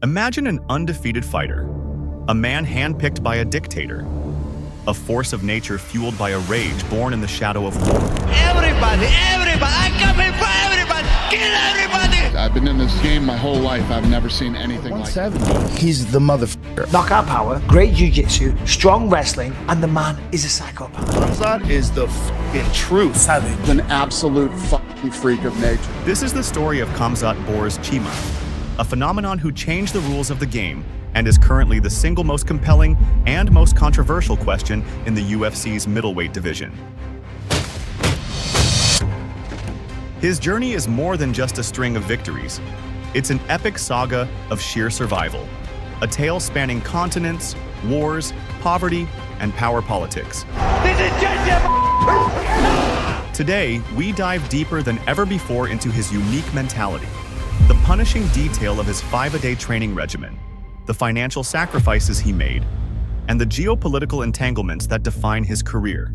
Imagine an undefeated fighter, a man handpicked by a dictator, a force of nature fueled by a rage born in the shadow of war. Everybody, I come here for everybody, kill everybody! I've been in this game my whole life. I've never seen anything like it. 170. He's the motherfucker. Knockout power, great jiu-jitsu, strong wrestling, and the man is a psychopath. Khamzat is the fucking truth. Savage. He's an absolute fucking freak of nature. This is the story of Khamzat Borz Chimaev, a phenomenon who changed the rules of the game and is currently the single most compelling and most controversial question in the UFC's middleweight division. His journey is more than just a string of victories. It's an epic saga of sheer survival, a tale spanning continents, wars, poverty, and power politics. This is Chechnya! Today, we dive deeper than ever before into his unique mentality, the punishing detail of his 5-a-day training regimen, the financial sacrifices he made, and the geopolitical entanglements that define his career.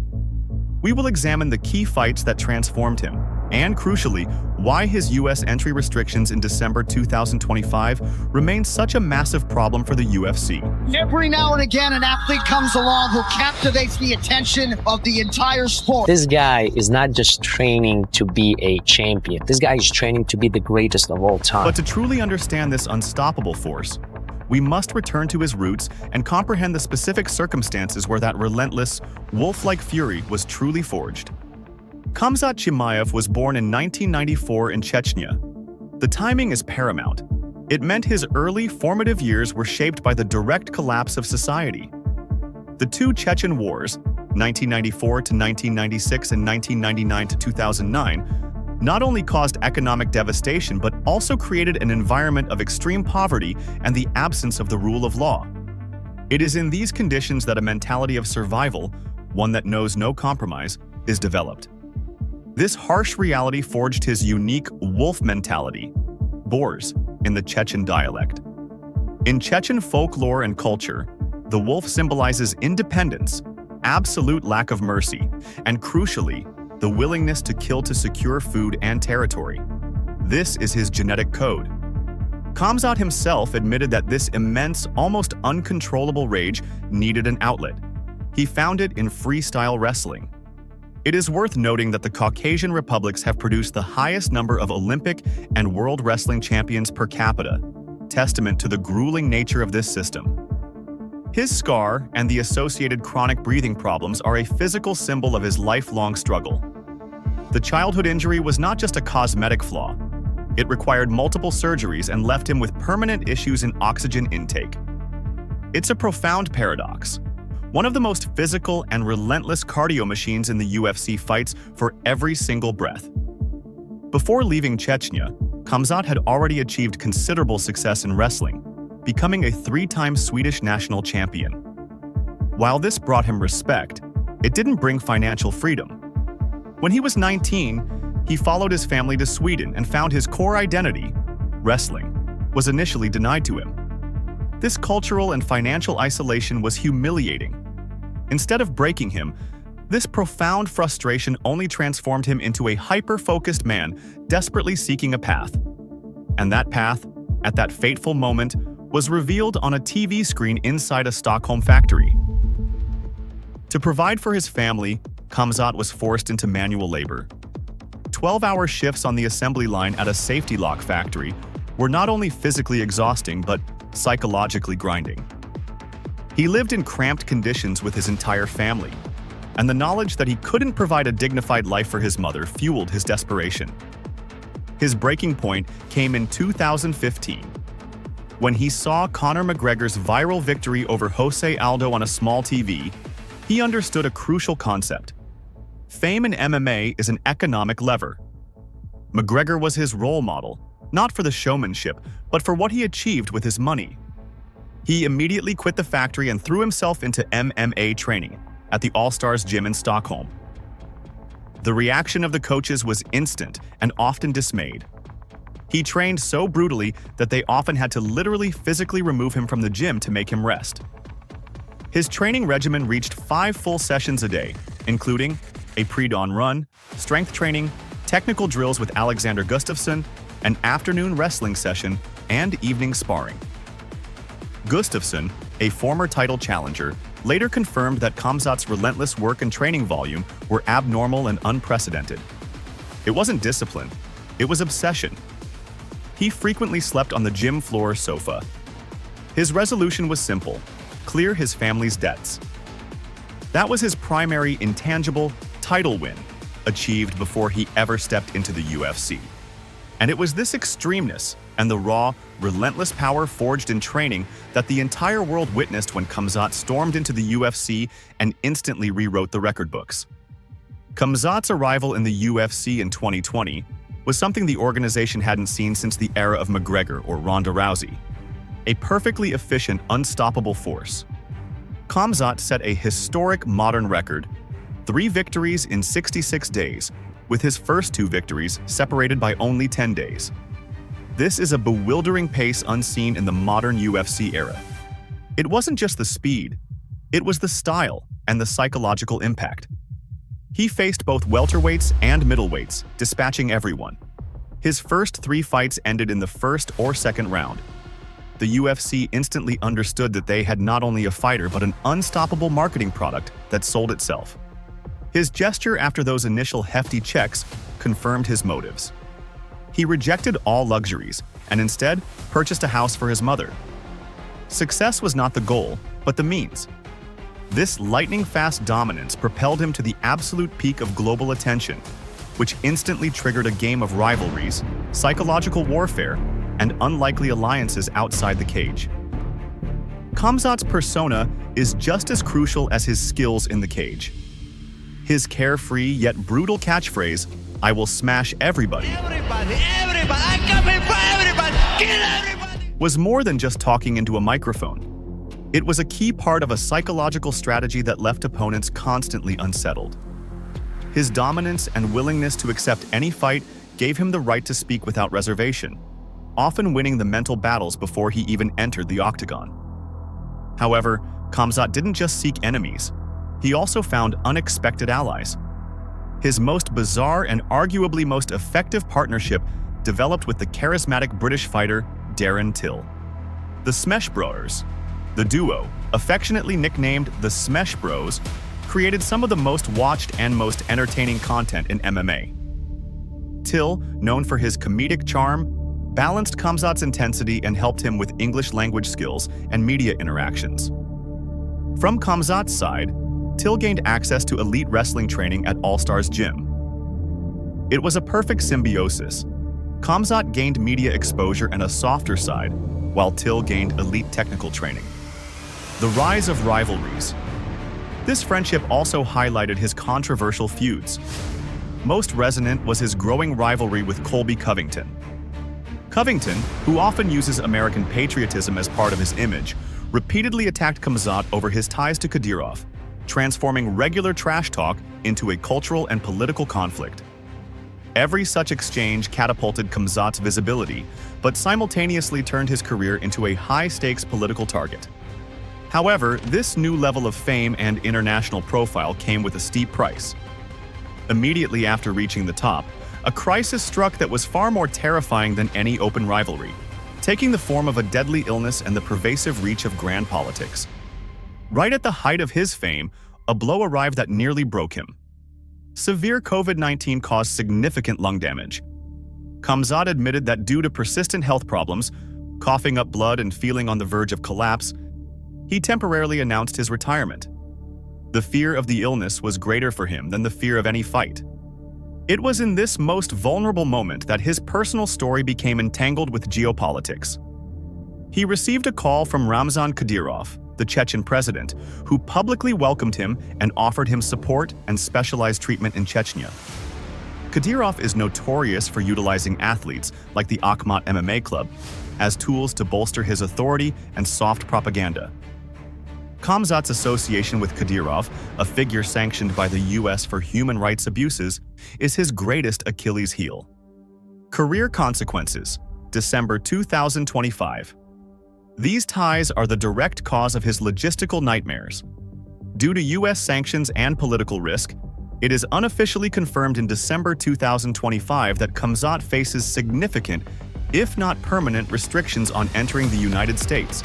We will examine the key fights that transformed him, and crucially, why his US entry restrictions in December 2025 remain such a massive problem for the UFC. Every now and again, an athlete comes along who captivates the attention of the entire sport. This guy is not just training to be a champion. This guy is training to be the greatest of all time. But to truly understand this unstoppable force, we must return to his roots and comprehend the specific circumstances where that relentless, wolf-like fury was truly forged. Khamzat Chimaev was born in 1994 in Chechnya. The timing is paramount. It meant his early, formative years were shaped by the direct collapse of society. The two Chechen wars, 1994 to 1996 and 1999 to 2009, not only caused economic devastation but also created an environment of extreme poverty and the absence of the rule of law. It is in these conditions that a mentality of survival, one that knows no compromise, is developed. This harsh reality forged his unique wolf mentality, Borz, in the Chechen dialect. In Chechen folklore and culture, the wolf symbolizes independence, absolute lack of mercy, and crucially, the willingness to kill to secure food and territory. This is his genetic code. Khamzat himself admitted that this immense, almost uncontrollable rage needed an outlet. He found it in freestyle wrestling. It is worth noting that the Caucasian republics have produced the highest number of Olympic and world wrestling champions per capita, testament to the grueling nature of this system. His scar and the associated chronic breathing problems are a physical symbol of his lifelong struggle. The childhood injury was not just a cosmetic flaw. It required multiple surgeries and left him with permanent issues in oxygen intake. It's a profound paradox. One of the most physical and relentless cardio machines in the UFC fights for every single breath. Before leaving Chechnya, Khamzat had already achieved considerable success in wrestling, becoming a 3-time Swedish national champion. While this brought him respect, it didn't bring financial freedom. When he was 19, he followed his family to Sweden and found his core identity, wrestling, was initially denied to him. This cultural and financial isolation was humiliating. Instead of breaking him, this profound frustration only transformed him into a hyper-focused man desperately seeking a path. And that path, at that fateful moment, was revealed on a TV screen inside a Stockholm factory. To provide for his family, Khamzat was forced into manual labor. 12-hour shifts on the assembly line at a safety lock factory were not only physically exhausting but psychologically grinding. He lived in cramped conditions with his entire family, and the knowledge that he couldn't provide a dignified life for his mother fueled his desperation. His breaking point came in 2015, when he saw Conor McGregor's viral victory over Jose Aldo on a small TV. He understood a crucial concept. Fame in MMA is an economic lever. McGregor was his role model, not for the showmanship, but for what he achieved with his money. He immediately quit the factory and threw himself into MMA training at the Allstars gym in Stockholm. The reaction of the coaches was instant and often dismayed. He trained so brutally that they often had to literally physically remove him from the gym to make him rest. His training regimen reached 5 full sessions a day, including a pre-dawn run, strength training, technical drills with Alexander Gustafsson, an afternoon wrestling session, and evening sparring. Gustafsson, a former title challenger, later confirmed that Khamzat's relentless work and training volume were abnormal and unprecedented. It wasn't discipline, it was obsession. He frequently slept on the gym floor sofa. His resolution was simple: clear his family's debts. That was his primary intangible title win, achieved before he ever stepped into the UFC. And it was this extremeness and the raw, relentless power forged in training that the entire world witnessed when Khamzat stormed into the UFC and instantly rewrote the record books. Khamzat's arrival in the UFC in 2020 was something the organization hadn't seen since the era of McGregor or Ronda Rousey. A perfectly efficient, unstoppable force. Khamzat set a historic modern record: 3 victories in 66 days, with his first 2 victories separated by only 10 days. This is a bewildering pace unseen in the modern UFC era. It wasn't just the speed, it was the style and the psychological impact. He faced both welterweights and middleweights, dispatching everyone. His first 3 fights ended in the first or second round. The UFC instantly understood that they had not only a fighter but an unstoppable marketing product that sold itself. His gesture after those initial hefty checks confirmed his motives. He rejected all luxuries and instead purchased a house for his mother. Success was not the goal, but the means. This lightning-fast dominance propelled him to the absolute peak of global attention, which instantly triggered a game of rivalries, psychological warfare, and unlikely alliances outside the cage. Khamzat's persona is just as crucial as his skills in the cage. His carefree yet brutal catchphrase, "I will smash everybody," Everybody, I'm coming for everybody. Kill everybody. was more than just talking into a microphone. It was a key part of a psychological strategy that left opponents constantly unsettled. His dominance and willingness to accept any fight gave him the right to speak without reservation, often winning the mental battles before he even entered the octagon. However, Khamzat didn't just seek enemies, he also found unexpected allies. His most bizarre and arguably most effective partnership developed with the charismatic British fighter Darren Till. The Smesh Bros, the duo, affectionately nicknamed the Smesh Bros, created some of the most watched and most entertaining content in MMA. Till, known for his comedic charm, balanced Khamzat's intensity and helped him with English language skills and media interactions. From Khamzat's side, Till gained access to elite wrestling training at Allstars gym. It was a perfect symbiosis. Khamzat gained media exposure and a softer side, while Till gained elite technical training. The rise of rivalries. This friendship also highlighted his controversial feuds. Most resonant was his growing rivalry with Colby Covington. Covington, who often uses American patriotism as part of his image, repeatedly attacked Khamzat over his ties to Kadyrov, transforming regular trash talk into a cultural and political conflict. Every such exchange catapulted Khamzat's visibility, but simultaneously turned his career into a high-stakes political target. However, this new level of fame and international profile came with a steep price. Immediately after reaching the top, a crisis struck that was far more terrifying than any open rivalry, taking the form of a deadly illness and the pervasive reach of grand politics. Right at the height of his fame, a blow arrived that nearly broke him. Severe COVID-19 caused significant lung damage. Khamzat admitted that due to persistent health problems, coughing up blood and feeling on the verge of collapse, he temporarily announced his retirement. The fear of the illness was greater for him than the fear of any fight. It was in this most vulnerable moment that his personal story became entangled with geopolitics. He received a call from Ramzan Kadyrov, the Chechen president, who publicly welcomed him and offered him support and specialized treatment in Chechnya. Kadyrov is notorious for utilizing athletes, like the Akhmat MMA club, as tools to bolster his authority and soft propaganda. Khamzat's association with Kadyrov, a figure sanctioned by the US for human rights abuses, is his greatest Achilles heel. Career consequences, December 2025. These ties are the direct cause of his logistical nightmares. Due to US sanctions and political risk, it is unofficially confirmed in December 2025 that Khamzat faces significant, if not permanent, restrictions on entering the United States.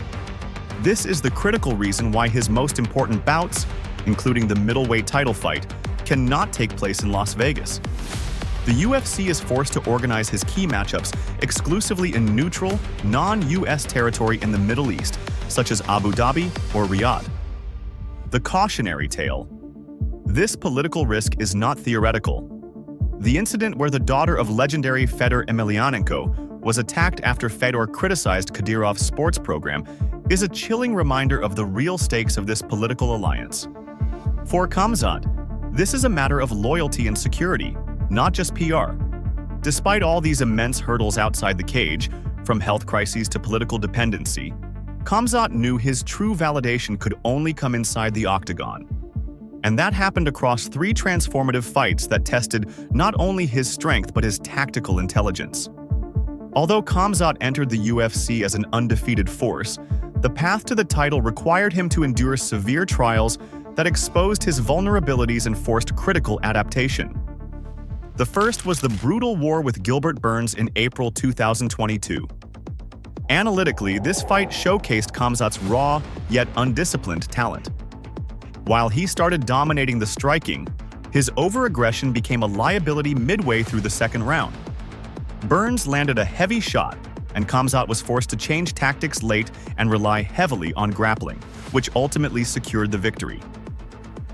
This is the critical reason why his most important bouts, including the middleweight title fight, cannot take place in Las Vegas. The UFC is forced to organize his key matchups exclusively in neutral, non-US territory in the Middle East, such as Abu Dhabi or Riyadh. The cautionary tale. This political risk is not theoretical. The incident where the daughter of legendary Fedor Emelianenko was attacked after Fedor criticized Kadyrov's sports program is a chilling reminder of the real stakes of this political alliance. For Khamzat, this is a matter of loyalty and security, not just PR. Despite all these immense hurdles outside the cage, from health crises to political dependency, Khamzat knew his true validation could only come inside the octagon. And that happened across 3 transformative fights that tested not only his strength but his tactical intelligence. Although Khamzat entered the UFC as an undefeated force, the path to the title required him to endure severe trials that exposed his vulnerabilities and forced critical adaptation. The first was the brutal war with Gilbert Burns in April 2022. Analytically, this fight showcased Khamzat's raw, yet undisciplined talent. While he started dominating the striking, his overaggression became a liability midway through the second round. Burns landed a heavy shot, and Khamzat was forced to change tactics late and rely heavily on grappling, which ultimately secured the victory.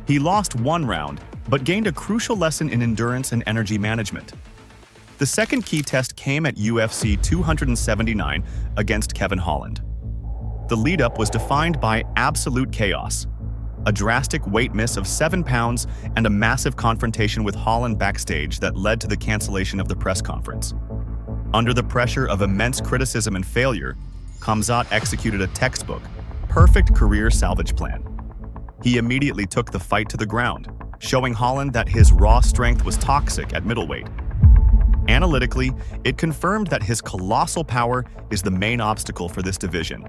He lost 1 round, but gained a crucial lesson in endurance and energy management. The second key test came at UFC 279 against Kevin Holland. The lead-up was defined by absolute chaos, a drastic weight miss of 7 pounds and a massive confrontation with Holland backstage that led to the cancellation of the press conference. Under the pressure of immense criticism and failure, Khamzat executed a textbook, perfect career salvage plan. He immediately took the fight to the ground, showing Holland that his raw strength was toxic at middleweight. Analytically, it confirmed that his colossal power is the main obstacle for this division.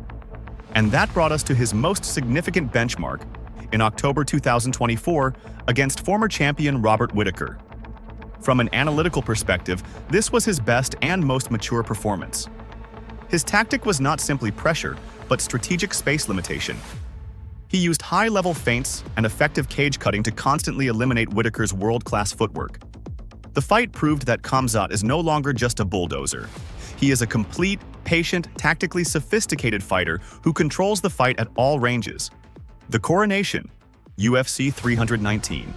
And that brought us to his most significant benchmark in October 2024 against former champion Robert Whittaker. From an analytical perspective, this was his best and most mature performance. His tactic was not simply pressure, but strategic space limitation. He used high-level feints and effective cage cutting to constantly eliminate Whittaker's world-class footwork. The fight proved that Khamzat is no longer just a bulldozer. He is a complete, patient, tactically sophisticated fighter who controls the fight at all ranges. The coronation, UFC 319.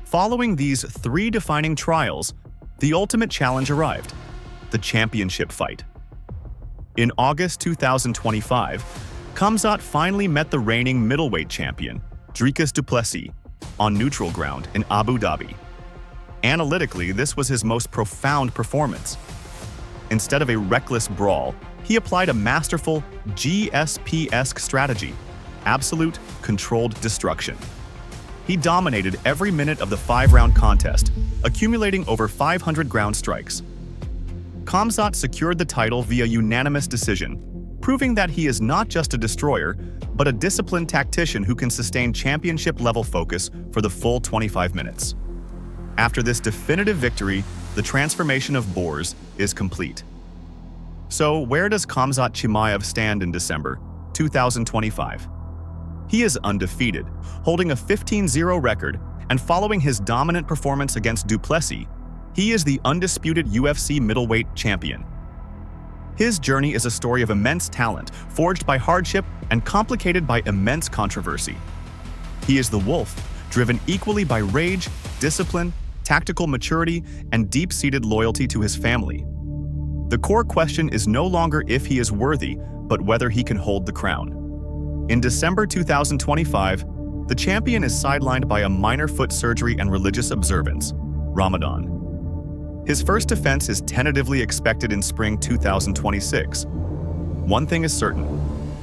Following these 3 defining trials, the ultimate challenge arrived: the championship fight. In August 2025, Khamzat finally met the reigning middleweight champion, Dricus du Plessis, on neutral ground in Abu Dhabi. Analytically, this was his most profound performance. Instead of a reckless brawl, he applied a masterful GSP-esque strategy: absolute, controlled destruction. He dominated every minute of the 5-round contest, accumulating over 500 ground strikes. Khamzat secured the title via unanimous decision, proving that he is not just a destroyer, but a disciplined tactician who can sustain championship-level focus for the full 25 minutes. After this definitive victory, the transformation of Borz is complete. So, where does Khamzat Chimaev stand in December 2025? He is undefeated, holding a 15-0 record, and following his dominant performance against du Plessis, he is the undisputed UFC middleweight champion. His journey is a story of immense talent, forged by hardship and complicated by immense controversy. He is the wolf, driven equally by rage, discipline, tactical maturity, and deep-seated loyalty to his family. The core question is no longer if he is worthy, but whether he can hold the crown. In December 2025, the champion is sidelined by a minor foot surgery and religious observance, Ramadan. His first defense is tentatively expected in spring 2026. One thing is certain: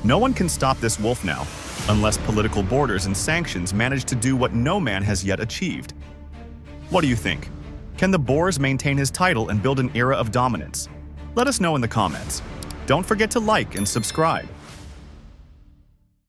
no one can stop this wolf now, unless political borders and sanctions manage to do what no man has yet achieved. What do you think? Can the Borz maintain his title and build an era of dominance? Let us know in the comments. Don't forget to like and subscribe.